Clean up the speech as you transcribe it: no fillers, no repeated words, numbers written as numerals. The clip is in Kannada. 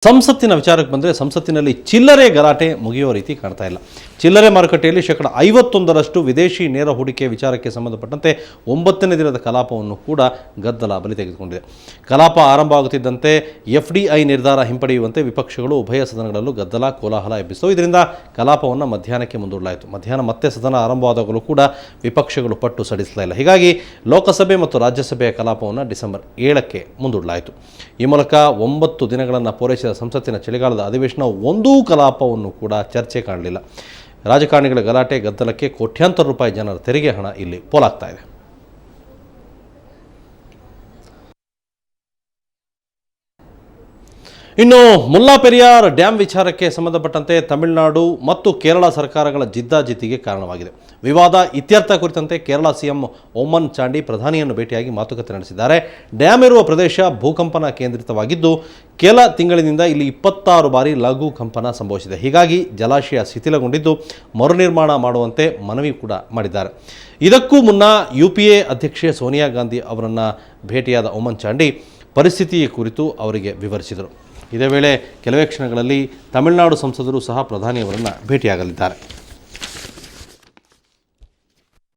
ಸಂಸತ್ತಿನ ವಿಚಾರಕ್ಕೆ ಬಂದರೆ ಸಂಸತ್ತಿನಲ್ಲಿ ಚಿಲ್ಲರೆ ಗಲಾಟೆ ಮುಗಿಯುವ ರೀತಿ ಕಾಣ್ತಾ ಇಲ್ಲ. ಚಿಲ್ಲರೆ ಮಾರುಕಟ್ಟೆಯಲ್ಲಿ 51% ವಿದೇಶಿ ನೇರ ಹೂಡಿಕೆ ವಿಚಾರಕ್ಕೆ ಸಂಬಂಧಪಟ್ಟಂತೆ 9ನೇ ದಿನದ ಕಲಾಪವನ್ನು ಕೂಡ ಗದ್ದಲ ಬಲಿ ತೆಗೆದುಕೊಂಡಿದೆ. ಕಲಾಪ ಆರಂಭವಾಗುತ್ತಿದ್ದಂತೆ FDI ನಿರ್ಧಾರ ಹಿಂಪಡೆಯುವಂತೆ ವಿಪಕ್ಷಗಳು ಉಭಯ ಸದನಗಳಲ್ಲೂ ಗದ್ದಲ ಕೋಲಾಹಲ ಎಬ್ಬಿಸಿತು. ಇದರಿಂದ ಕಲಾಪವನ್ನು ಮಧ್ಯಾಹ್ನಕ್ಕೆ ಮುಂದೂಡಲಾಯಿತು. ಮಧ್ಯಾಹ್ನ ಮತ್ತೆ ಸದನ ಆರಂಭವಾದಾಗಲೂ ಕೂಡ ವಿಪಕ್ಷಗಳು ಪಟ್ಟು ಸಡಿಸಲಿಲ್ಲ. ಹೀಗಾಗಿ ಲೋಕಸಭೆ ಮತ್ತು ರಾಜ್ಯಸಭೆಯ ಕಲಾಪವನ್ನು ಡಿಸೆಂಬರ್ 7ಕ್ಕೆ ಮುಂದೂಡಲಾಯಿತು. ಈ ಮೂಲಕ 9 ದಿನಗಳನ್ನು ಪೂರೈಸಿದ ಸಂಸತ್ತಿನ ಚಳಿಗಾಲದ ಅಧಿವೇಶನ ಒಂದೂ ಕಲಾಪವನ್ನು ಕೂಡ ಚರ್ಚೆ ಕಾಣಲಿಲ್ಲ. ರಾಜಕಾರಣಿಗಳ ಗಲಾಟೆ ಗದ್ದಲಕ್ಕೆ ಕೋಟ್ಯಾಂತರ ರೂಪಾಯಿ ಜನರ ತೆರಿಗೆ ಹಣ ಇಲ್ಲಿ ಪೋಲಾಗ್ತಾ ಇದೆ. ಇನ್ನು ಮುಲ್ಲಾ ಪೆರಿಯಾರ್ ಡ್ಯಾಮ್ ವಿಚಾರಕ್ಕೆ ಸಂಬಂಧಪಟ್ಟಂತೆ ತಮಿಳುನಾಡು ಮತ್ತು ಕೇರಳ ಸರ್ಕಾರಗಳ ಜಿದ್ದಾಜಿದ್ದಿಗೆ ಕಾರಣವಾಗಿದೆ. ವಿವಾದ ಇತ್ಯರ್ಥ ಕುರಿತಂತೆ ಕೇರಳ ಸಿಎಂ ಓಮನ್ ಚಾಂಡಿ ಪ್ರಧಾನಿಯನ್ನು ಭೇಟಿಯಾಗಿ ಮಾತುಕತೆ ನಡೆಸಿದ್ದಾರೆ. ಡ್ಯಾಮ್ ಇರುವ ಪ್ರದೇಶ ಭೂಕಂಪನ ಕೇಂದ್ರಿತವಾಗಿದ್ದು ಕೆಲ ತಿಂಗಳಿನಿಂದ ಇಲ್ಲಿ 26 ಬಾರಿ ಲಘು ಕಂಪನ ಸಂಭವಿಸಿದೆ. ಹೀಗಾಗಿ ಜಲಾಶಯ ಶಿಥಿಲಗೊಂಡಿದ್ದು ಮರುನಿರ್ಮಾಣ ಮಾಡುವಂತೆ ಮನವಿ ಕೂಡ ಮಾಡಿದ್ದಾರೆ. ಇದಕ್ಕೂ ಮುನ್ನ UPA ಅಧ್ಯಕ್ಷೆ ಸೋನಿಯಾ ಗಾಂಧಿ ಅವರನ್ನು ಭೇಟಿಯಾದ ಓಮನ್ ಚಾಂಡಿ ಪರಿಸ್ಥಿತಿಯ ಕುರಿತು ಅವರಿಗೆ ವಿವರಿಸಿದರು. ಇದೇ ವೇಳೆ ಕೆಲವೇ ಕ್ಷಣಗಳಲ್ಲಿ ತಮಿಳುನಾಡು ಸಂಸದರು ಸಹ ಪ್ರಧಾನಿಯವರನ್ನು ಭೇಟಿಯಾಗಲಿದ್ದಾರೆ.